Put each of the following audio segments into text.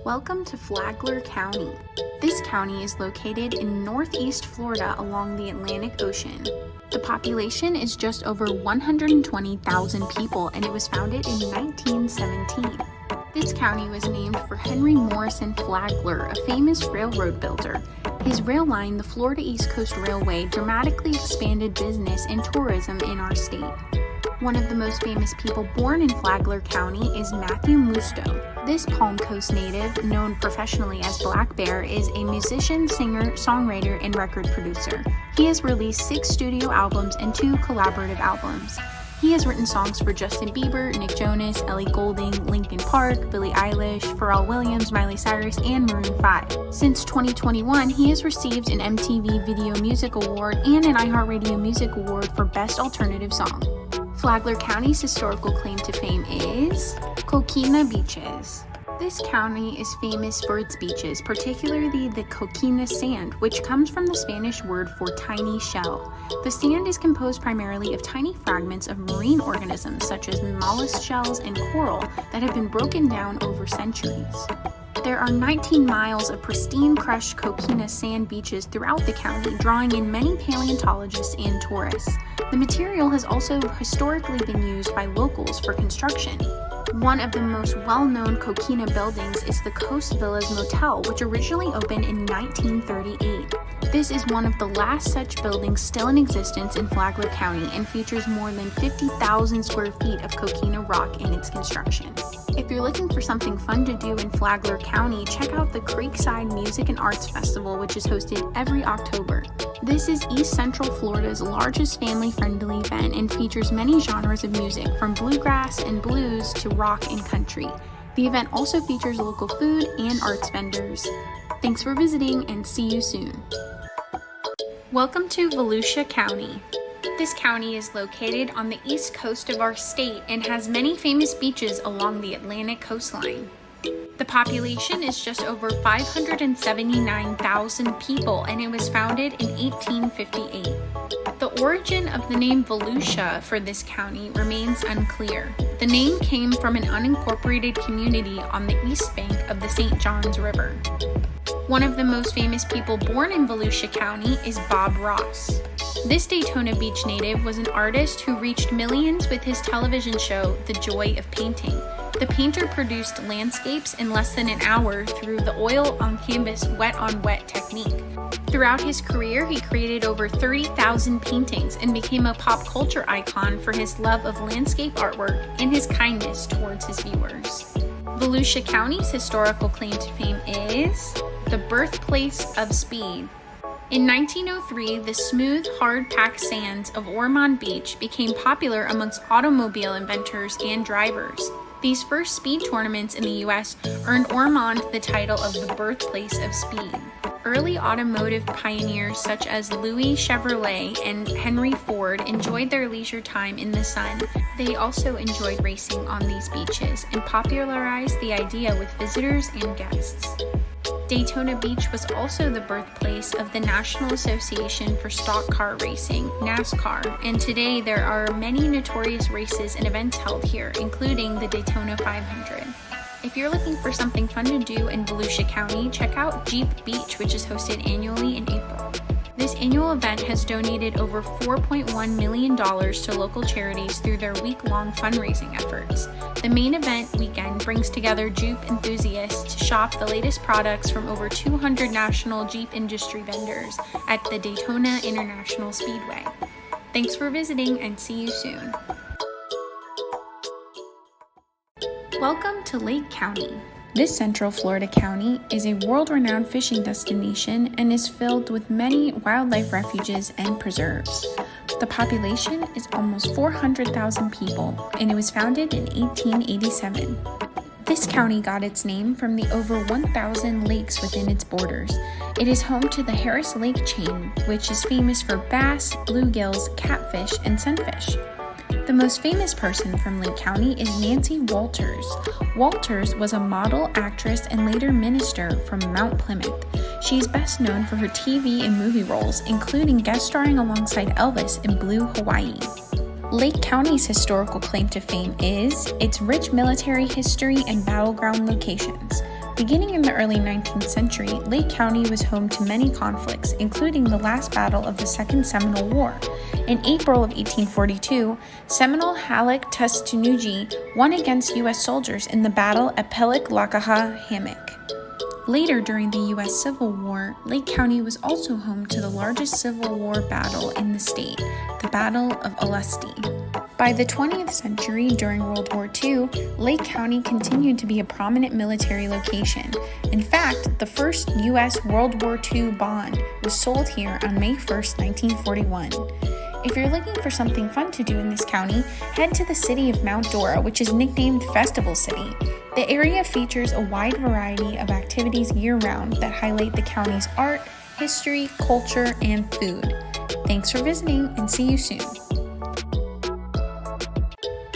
Welcome to Flagler County. This county is located in northeast Florida along the Atlantic Ocean. The population is just over 120,000 people and it was founded in 1917. This county was named for Henry Morrison Flagler, a famous railroad builder. His rail line, the Florida East Coast Railway, dramatically expanded business and tourism in our state. One of the most famous people born in Flagler County is Matthew Musto. This Palm Coast native, known professionally as Black Bear, is a musician, singer, songwriter, and record producer. He has released 6 studio albums and 2 collaborative albums. He has written songs for Justin Bieber, Nick Jonas, Ellie Goulding, Linkin Park, Billie Eilish, Pharrell Williams, Miley Cyrus, and Maroon 5. Since 2021, he has received an MTV Video Music Award and an iHeartRadio Music Award for Best Alternative Song. Flagler County's historical claim to fame is Coquina Beaches. This county is famous for its beaches, particularly the coquina sand, which comes from the Spanish word for tiny shell. The sand is composed primarily of tiny fragments of marine organisms such as mollusk shells and coral that have been broken down over centuries. There are 19 miles of pristine crushed coquina sand beaches throughout the county, drawing in many paleontologists and tourists. The material has also historically been used by locals for construction. One of the most well-known coquina buildings is the Coast Villas Motel, which originally opened in 1938. This is one of the last such buildings still in existence in Flagler County and features more than 50,000 square feet of coquina rock in its construction. If you're looking for something fun to do in Flagler County, check out the Creekside Music and Arts Festival, which is hosted every October. This is East Central Florida's largest family-friendly event and features many genres of music, from bluegrass and blues to rock and country. The event also features local food and arts vendors. Thanks for visiting and see you soon. Welcome to Volusia County. This county is located on the east coast of our state and has many famous beaches along the Atlantic coastline. The population is just over 579,000 people and it was founded in 1858. The origin of the name Volusia for this county remains unclear. The name came from an unincorporated community on the east bank of the St. Johns River. One of the most famous people born in Volusia County is Bob Ross. This Daytona Beach native was an artist who reached millions with his television show, The Joy of Painting. The painter produced landscapes in less than an hour through the oil on canvas wet-on-wet technique. Throughout his career, he created over 30,000 paintings and became a pop culture icon for his love of landscape artwork and his kindness towards his viewers. Volusia County's historical claim to fame is the birthplace of speed. In 1903, the smooth, hard-packed sands of Ormond Beach became popular amongst automobile inventors and drivers. These first speed tournaments in the U.S. earned Ormond the title of the birthplace of speed. Early automotive pioneers such as Louis Chevrolet and Henry Ford enjoyed their leisure time in the sun. They also enjoyed racing on these beaches and popularized the idea with visitors and guests. Daytona Beach was also the birthplace of the National Association for Stock Car Racing, NASCAR, and today there are many notorious races and events held here, including the Daytona 500. If you're looking for something fun to do in Volusia County, check out Jeep Beach, which is hosted annually in April. This annual event has donated over $4.1 million to local charities through their week-long fundraising efforts. The main event weekend brings together Jeep enthusiasts to shop the latest products from over 200 national Jeep industry vendors at the Daytona International Speedway. Thanks for visiting and see you soon. Welcome to Lake County. This Central Florida county is a world-renowned fishing destination and is filled with many wildlife refuges and preserves. The population is almost 400,000 people, and it was founded in 1887. This county got its name from the over 1,000 lakes within its borders. It is home to the Harris Lake chain, which is famous for bass, bluegills, catfish, and sunfish. The most famous person from Lake County is Nancy Walters. Walters was a model, actress, and later minister from Mount Plymouth. She is best known for her TV and movie roles, including guest starring alongside Elvis in Blue Hawaii. Lake County's historical claim to fame is its rich military history and battleground locations. Beginning in the early 19th century, Lake County was home to many conflicts, including the last battle of the Second Seminole War. In April of 1842, Seminole Halleck Tustenuggee won against U.S. soldiers in the battle at Pelick-Lakaha-Hammock. Later during the U.S. Civil War, Lake County was also home to the largest Civil War battle in the state, the Battle of Olustee. By the 20th century, during World War II, Lake County continued to be a prominent military location. In fact, the first U.S. World War II bond was sold here on May 1, 1941. If you're looking for something fun to do in this county, head to the city of Mount Dora, which is nicknamed Festival City. The area features a wide variety of activities year-round that highlight the county's art, history, culture, and food. Thanks for visiting, and see you soon.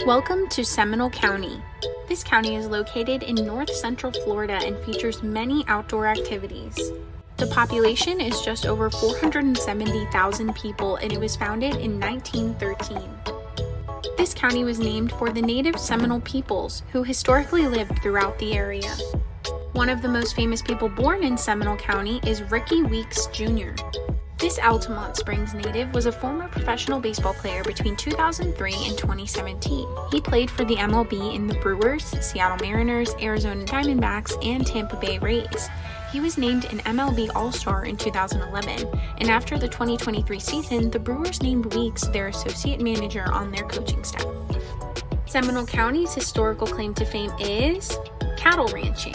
Welcome to Seminole County. This county is located in north central Florida and features many outdoor activities. The population is just over 470,000 people, and it was founded in 1913. This county was named for the native Seminole peoples who historically lived throughout the area. One of the most famous people born in Seminole County is Ricky Weeks Jr. This Altamont Springs native was a former professional baseball player between 2003 and 2017. He played for the MLB in the Brewers, Seattle Mariners, Arizona Diamondbacks, and Tampa Bay Rays. He was named an MLB All-Star in 2011, and after the 2023 season, the Brewers named Weeks their associate manager on their coaching staff. Seminole County's historical claim to fame is cattle ranching.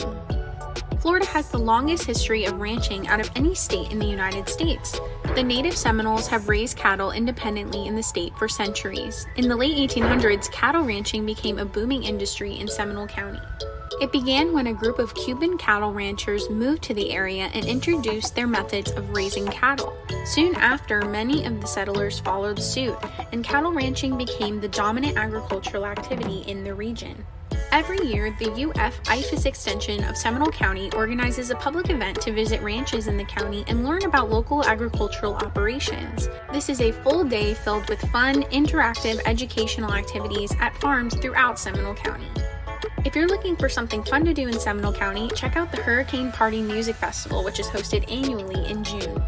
Florida has the longest history of ranching out of any state in the United States. The native Seminoles have raised cattle independently in the state for centuries. In the late 1800s, cattle ranching became a booming industry in Seminole County. It began when a group of Cuban cattle ranchers moved to the area and introduced their methods of raising cattle. Soon after, many of the settlers followed suit, and cattle ranching became the dominant agricultural activity in the region. Every year, the UF-IFAS extension of Seminole County organizes a public event to visit ranches in the county and learn about local agricultural operations. This is a full day filled with fun, interactive educational activities at farms throughout Seminole County. If you're looking for something fun to do in Seminole County, check out the Hurricane Party Music Festival, which is hosted annually in June.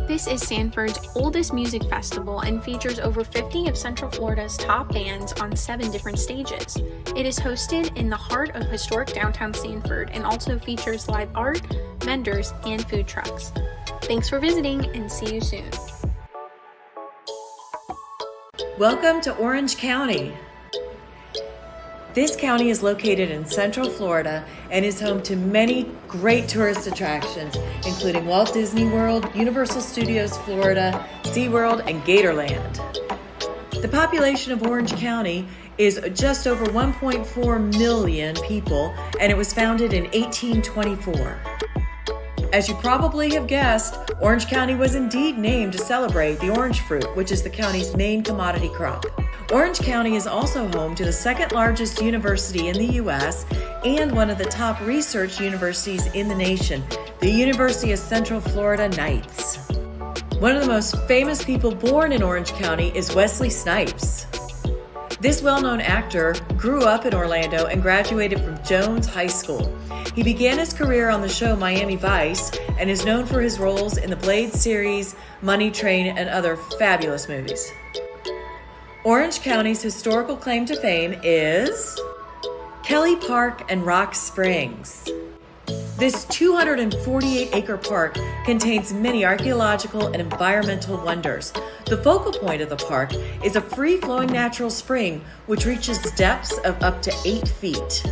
This is Sanford's oldest music festival and features over 50 of Central Florida's top bands on 7 different stages. It is hosted in the heart of historic downtown Sanford and also features live art, vendors, and food trucks. Thanks for visiting, and see you soon. Welcome to Orange County. This county is located in Central Florida and is home to many great tourist attractions, including Walt Disney World, Universal Studios Florida, SeaWorld, and Gatorland. The population of Orange County is just over 1.4 million people, and it was founded in 1824. As you probably have guessed, Orange County was indeed named to celebrate the orange fruit, which is the county's main commodity crop. Orange County is also home to the second largest university in the U.S. and one of the top research universities in the nation, the University of Central Florida Knights. One of the most famous people born in Orange County is Wesley Snipes. This well-known actor grew up in Orlando and graduated from Jones High School. He began his career on the show Miami Vice and is known for his roles in the Blade series, Money Train, and other fabulous movies. Orange County's historical claim to fame is Kelly Park and Rock Springs. This 248-acre park contains many archaeological and environmental wonders. The focal point of the park is a free-flowing natural spring which reaches depths of up to 8 feet.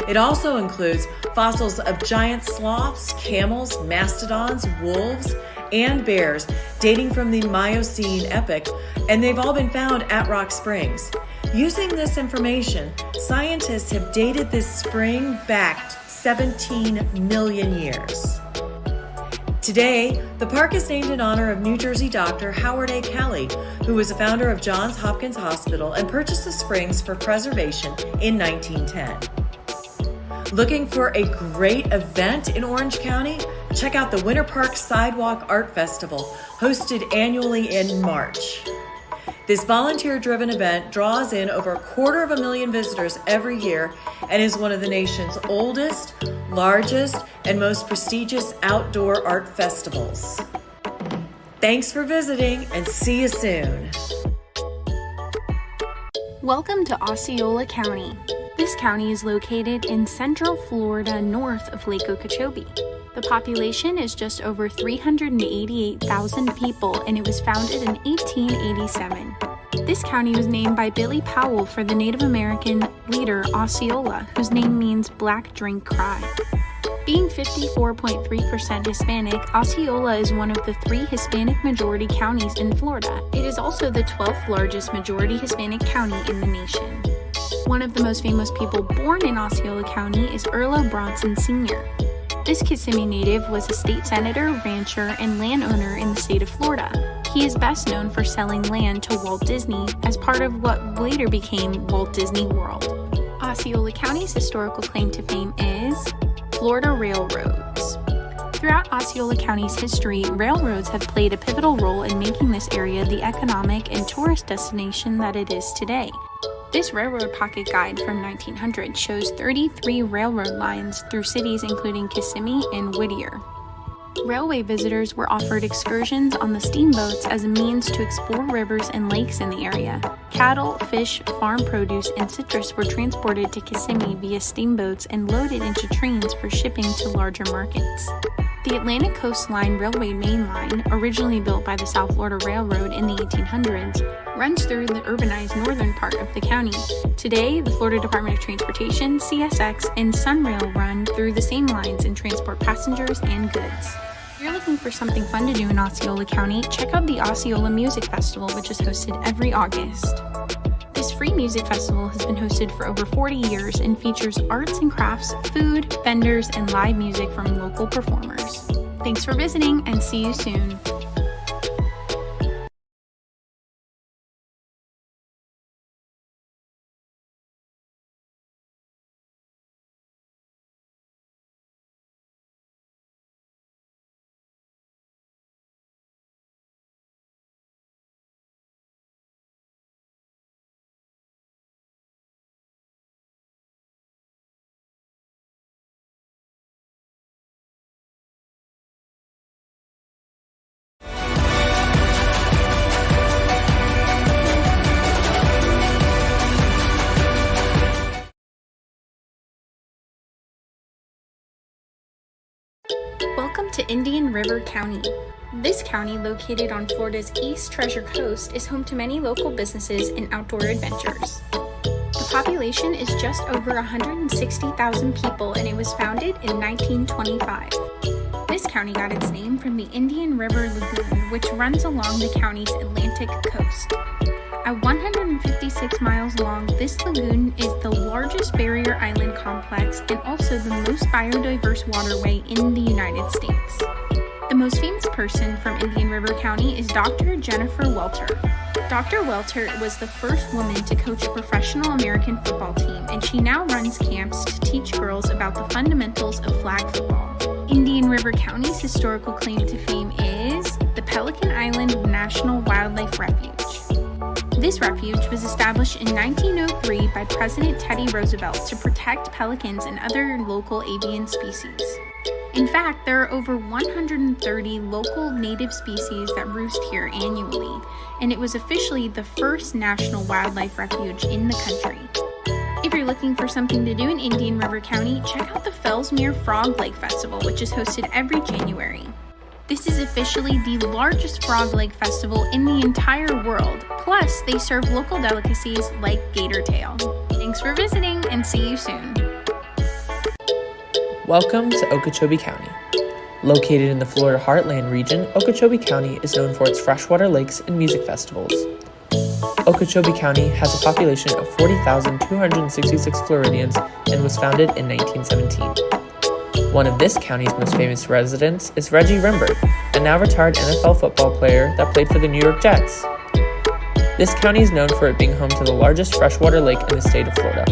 It also includes fossils of giant sloths, camels, mastodons, wolves, and bears dating from the Miocene epoch, and they've all been found at Rock Springs. Using this information, scientists have dated this spring back 17 million years. Today, the park is named in honor of New Jersey doctor Howard A. Kelly, who was the founder of Johns Hopkins Hospital and purchased the springs for preservation in 1910. Looking for a great event in Orange County? Check out the Winter Park Sidewalk Art Festival, hosted annually in March. This volunteer-driven event draws in over 250,000 visitors every year and is one of the nation's oldest, largest, and most prestigious outdoor art festivals. Thanks for visiting and see you soon. Welcome to Osceola County. This county is located in central Florida north of Lake Okeechobee. The population is just over 388,000 people and it was founded in 1887. This county was named by Billy Powell for the Native American leader Osceola, whose name means Black Drink Cry. Being 54.3% Hispanic, Osceola is one of the 3 Hispanic majority counties in Florida. It is also the 12th largest majority Hispanic county in the nation. One of the most famous people born in Osceola County is Earl Bronson Sr. This Kissimmee native was a state senator, rancher, and landowner in the state of Florida. He is best known for selling land to Walt Disney as part of what later became Walt Disney World. Osceola County's historical claim to fame is Florida railroads. Throughout Osceola County's history, railroads have played a pivotal role in making this area the economic and tourist destination that it is today. This railroad pocket guide from 1900 shows 33 railroad lines through cities including Kissimmee and Whittier. Railway visitors were offered excursions on the steamboats as a means to explore rivers and lakes in the area. Cattle, fish, farm produce, and citrus were transported to Kissimmee via steamboats and loaded into trains for shipping to larger markets. The Atlantic Coastline Railway main line, originally built by the South Florida Railroad in the 1800s, runs through the urbanized northern part of the county. Today, the Florida Department of Transportation, CSX, and Sunrail run through the same lines and transport passengers and goods. If you're looking for something fun to do in Osceola County, check out the Osceola Music Festival, which is hosted every August. This free music festival has been hosted for over 40 years and features arts and crafts, food, vendors, and live music from local performers. Thanks for visiting and see you soon. Welcome to Indian River County. This county, located on Florida's East Treasure Coast, is home to many local businesses and outdoor adventures. The population is just over 160,000 people and it was founded in 1925. This county got its name from the Indian River Lagoon, which runs along the county's Atlantic coast. At 156 miles long, this lagoon is the largest barrier island complex and also the most biodiverse waterway in the United States. The most famous person from Indian River County is Dr. Jennifer Welter. Dr. Welter was the first woman to coach a professional American football team, and she now runs camps to teach girls about the fundamentals of flag football. Indian River County's historical claim to fame is the Pelican Island National Wildlife Refuge. This refuge was established in 1903 by President Teddy Roosevelt to protect pelicans and other local avian species. In fact, there are over 130 local native species that roost here annually, and it was officially the first national wildlife refuge in the country. If you're looking for something to do in Indian River County, check out the Fellsmere Frog Lake Festival, which is hosted every January. This is officially the largest frog lake festival in the entire world. Plus, they serve local delicacies like gator tail. Thanks for visiting and see you soon. Welcome to Okeechobee County. Located in the Florida Heartland region, Okeechobee County is known for its freshwater lakes and music festivals. Okeechobee County has a population of 40,266 Floridians and was founded in 1917. One of this county's most famous residents is Reggie Rimbert, a now retired NFL football player that played for the New York Jets. This county is known for it being home to the largest freshwater lake in the state of Florida.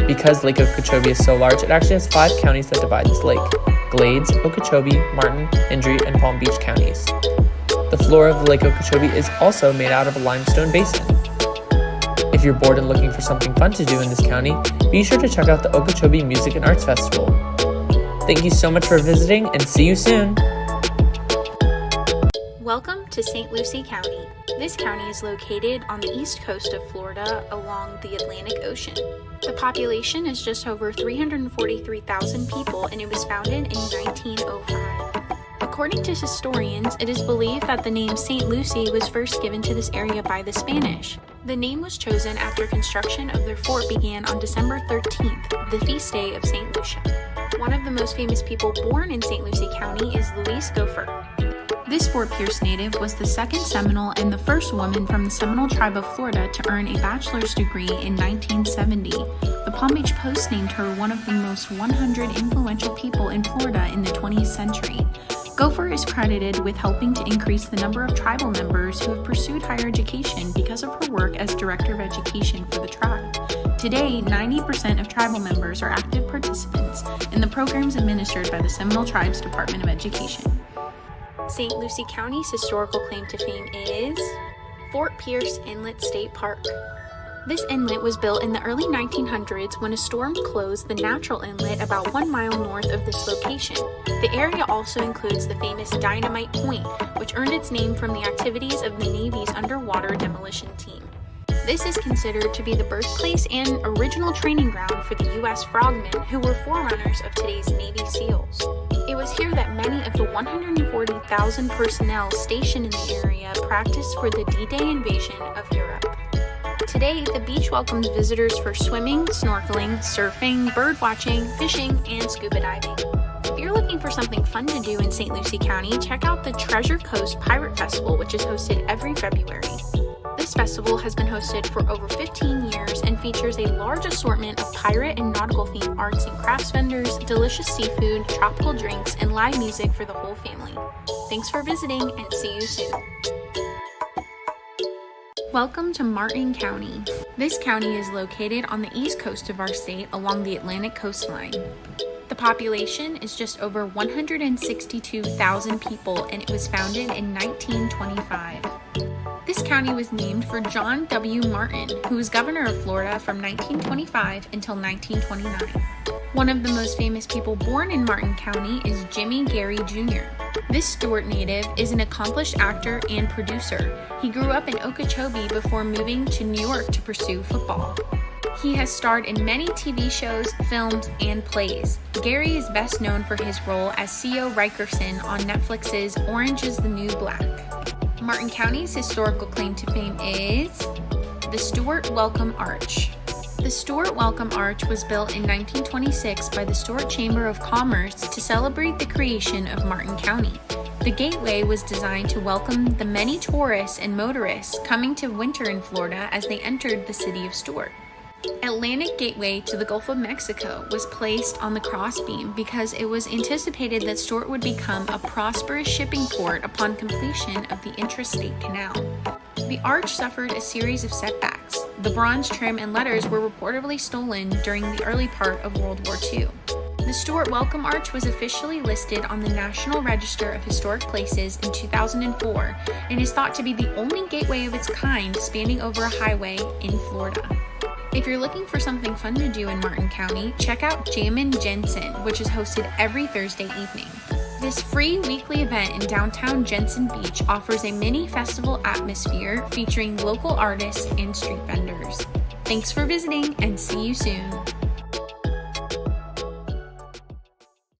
Because Lake Okeechobee is so large, it actually has 5 counties that divide this lake: Glades, Okeechobee, Martin, Hendry, and Palm Beach counties. The floor of the Lake Okeechobee is also made out of a limestone basin. If you're bored and looking for something fun to do in this county, be sure to check out the Okeechobee Music and Arts Festival. Thank you so much for visiting, and see you soon! Welcome to St. Lucie County. This county is located on the east coast of Florida along the Atlantic Ocean. The population is just over 343,000 people, and it was founded in 1905. According to historians, it is believed that the name St. Lucie was first given to this area by the Spanish. The name was chosen after construction of their fort began on December 13th, the feast day of St. Lucia. One of the most famous people born in St. Lucie County is Louise Gopher. This Fort Pierce native was the second Seminole and the first woman from the Seminole tribe of Florida to earn a bachelor's degree in 1970. The Palm Beach Post named her one of the most 100 influential people in Florida in the 20th century. Gopher is credited with helping to increase the number of tribal members who have pursued higher education because of her work as Director of Education for the tribe. Today, 90% of tribal members are active participants in the programs administered by the Seminole Tribe's Department of Education. St. Lucie County's historical claim to fame is Fort Pierce Inlet State Park. This inlet was built in the early 1900s when a storm closed the natural inlet about 1 mile north of this location. The area also includes the famous Dynamite Point, which earned its name from the activities of the Navy's underwater demolition team. This is considered to be the birthplace and original training ground for the U.S. frogmen, who were forerunners of today's Navy SEALs. It was here that many of the 140,000 personnel stationed in the area practiced for the D-Day invasion of Europe. Today, the beach welcomes visitors for swimming, snorkeling, surfing, bird watching, fishing, and scuba diving. If you're looking for something fun to do in St. Lucie County, check out the Treasure Coast Pirate Festival, which is hosted every February. This festival has been hosted for over 15 years and features a large assortment of pirate and nautical-themed arts and crafts vendors, delicious seafood, tropical drinks, and live music for the whole family. Thanks for visiting, and see you soon. Welcome to Martin County. This county is located on the east coast of our state along the Atlantic coastline. The population is just over 162,000 people, and it was founded in 1925. This county was named for John W. Martin, who was governor of Florida from 1925 until 1929. One of the most famous people born in Martin County is Jimmy Gary Jr. This Stewart native is an accomplished actor and producer. He grew up in Okeechobee before moving to New York to pursue football. He has starred in many TV shows, films, and plays. Gary is best known for his role as C.O. Rikerson on Netflix's Orange is the New Black. Martin County's historical claim to fame is the Stewart Welcome Arch. The Stewart Welcome Arch was built in 1926 by the Stewart Chamber of Commerce to celebrate the creation of Martin County. The gateway was designed to welcome the many tourists and motorists coming to winter in Florida as they entered the city of Stewart. Atlantic Gateway to the Gulf of Mexico was placed on the crossbeam because it was anticipated that Stewart would become a prosperous shipping port upon completion of the intrastate canal. The arch suffered a series of setbacks. The bronze trim and letters were reportedly stolen during the early part of World War II. The Stewart Welcome Arch was officially listed on the National Register of Historic Places in 2004 and is thought to be the only gateway of its kind spanning over a highway in Florida. If you're looking for something fun to do in Martin County, check out Jammin' Jensen, which is hosted every Thursday evening. This free weekly event in downtown Jensen Beach offers a mini festival atmosphere featuring local artists and street vendors. Thanks for visiting, and see you soon.